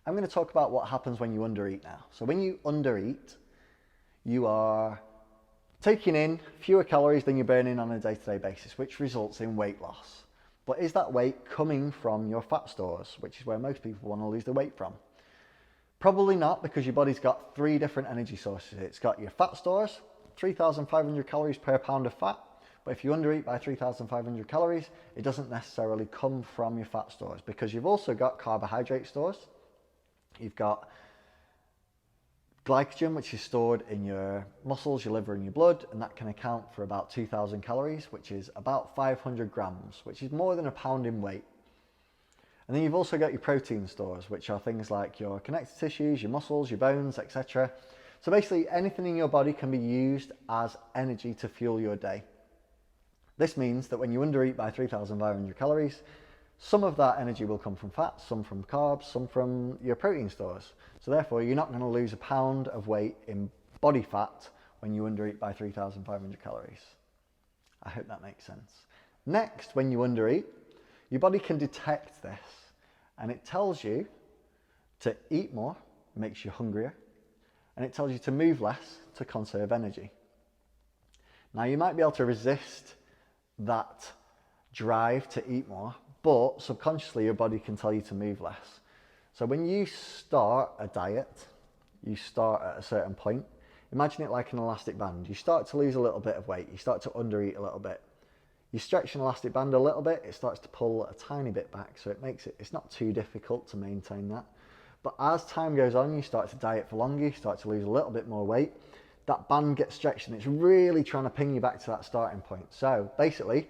I'm going to talk about what happens when you undereat now. So when you undereat, you are taking in fewer calories than you're burning on a day-to-day basis, which results in weight loss. But is that weight coming from your fat stores, which is where most people want to lose their weight from? Probably not, because your body's got three different energy sources. It's got your fat stores, 3,500 calories per pound of fat. But if you undereat by 3,500 calories, it doesn't necessarily come from your fat stores, because you've also got carbohydrate stores. You've got glycogen, which is stored in your muscles, your liver and your blood, and that can account for about 2,000 calories, which is about 500 grams, which is more than a pound in weight. And then you've also got your protein stores, which are things like your connective tissues, your muscles, your bones, etc. So basically anything in your body can be used as energy to fuel your day. This means that when you undereat by 3,500 calories, some of that energy will come from fat, some from carbs, some from your protein stores. So therefore, you're not going to lose a pound of weight in body fat when you undereat by 3,500 calories. I hope that makes sense. Next, when you undereat, your body can detect this, and it tells you to eat more, makes you hungrier, and it tells you to move less to conserve energy. Now, you might be able to resist that drive to eat more, but subconsciously your body can tell you to move less. So when you start a diet, you start at a certain point. Imagine it like an elastic band. You start to lose a little bit of weight, you start to undereat a little bit. You stretch an elastic band a little bit, it starts to pull a tiny bit back, so it's not too difficult to maintain that. But as time goes on, you start to diet for longer, you start to lose a little bit more weight. That band gets stretched and it's really trying to ping you back to that starting point. So basically,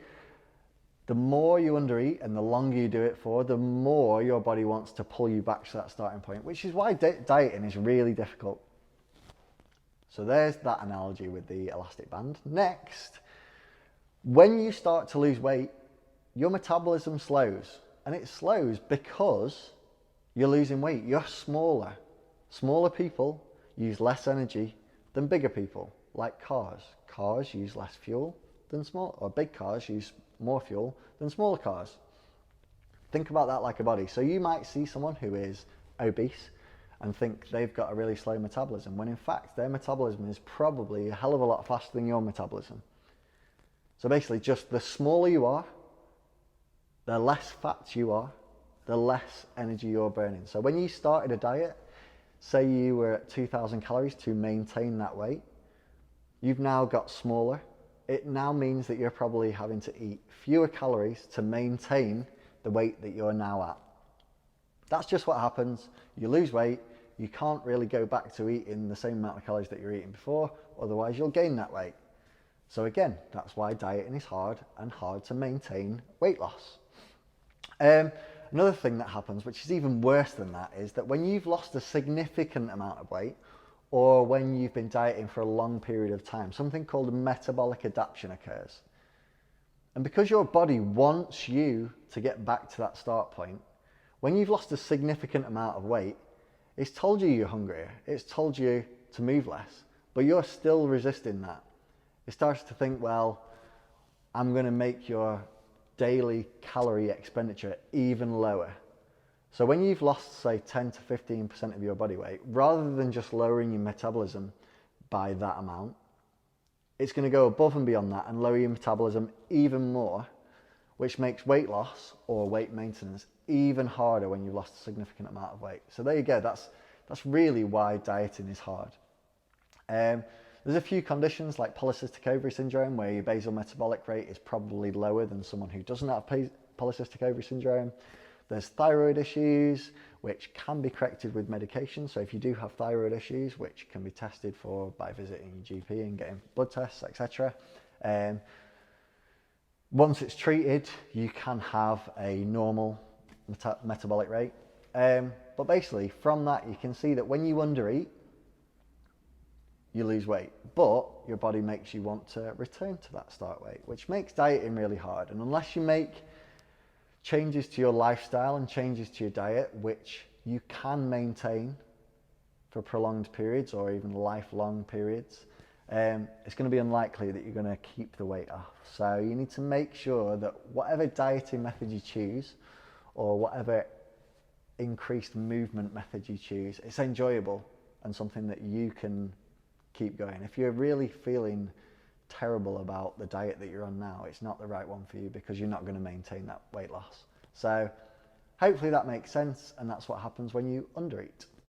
the more you undereat and the longer you do it for, the more your body wants to pull you back to that starting point, which is why dieting is really difficult. So there's that analogy with the elastic band. Next, when you start to lose weight, your metabolism slows. And it slows because you're losing weight. You're smaller. Smaller people use less energy than bigger people, like cars. Cars use less fuel than big cars use more fuel than smaller cars. Think about that like a body. So you might see someone who is obese and think they've got a really slow metabolism, when in fact their metabolism is probably a hell of a lot faster than your metabolism. So basically, just the smaller you are, the less fat you are, the less energy you're burning. So when you started a diet, say you were at 2,000 calories to maintain that weight, you've now got smaller. It now means that you're probably having to eat fewer calories to maintain the weight that you're now at. That's just what happens. You lose weight, you can't really go back to eating the same amount of calories that you were eating before, otherwise you'll gain that weight. So again, that's why dieting is hard and hard to maintain weight loss. Another thing that happens, which is even worse than that, is that when you've lost a significant amount of weight, or when you've been dieting for a long period of time, something called metabolic adaptation occurs. And because your body wants you to get back to that start point, when you've lost a significant amount of weight, it's told you you're hungrier, it's told you to move less, but you're still resisting that. It starts to think, well, I'm going to make your daily calorie expenditure even lower. So when you've lost, say, 10 to 15% of your body weight, rather than just lowering your metabolism by that amount, it's going to go above and beyond that and lower your metabolism even more, which makes weight loss or weight maintenance even harder when you've lost a significant amount of weight. So there you go. That's really why dieting is hard. There's a few conditions like polycystic ovary syndrome, where your basal metabolic rate is probably lower than someone who doesn't have polycystic ovary syndrome. There's thyroid issues, which can be corrected with medication. So if you do have thyroid issues, which can be tested for by visiting your GP and getting blood tests, etc. Once it's treated, you can have a normal metabolic rate. But basically, from that, you can see that when you undereat, you lose weight, but your body makes you want to return to that start weight, which makes dieting really hard. And unless you make changes to your lifestyle and changes to your diet, which you can maintain for prolonged periods or even lifelong periods, it's going to be unlikely that you're going to keep the weight off. So you need to make sure that whatever dieting method you choose, or whatever increased movement method you choose, it's enjoyable and something that you can keep going. If you're really feeling terrible about the diet that you're on now, it's not the right one for you because you're not going to maintain that weight loss. So hopefully that makes sense, and that's what happens when you undereat.